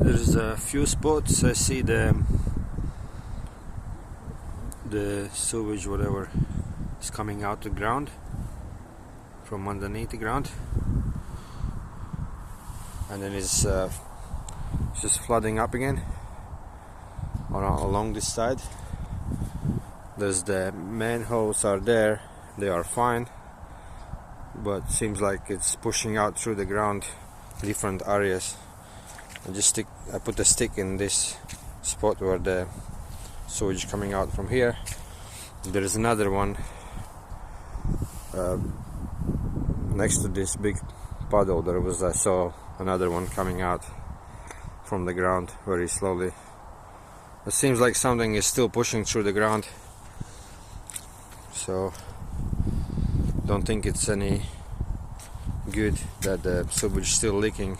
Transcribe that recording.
There's a few spots I see the sewage, whatever, is coming out the ground from underneath the ground, and then it's just flooding up again along this side. There's the manholes are there, they are fine, but seems like it's pushing out through the ground different areas. I put a stick in this spot where the sewage coming out from here. There is another one next to this big puddle. I saw another one coming out from the ground very slowly. It seems like something is still pushing through the ground, so don't think it's any good that the sewage is still leaking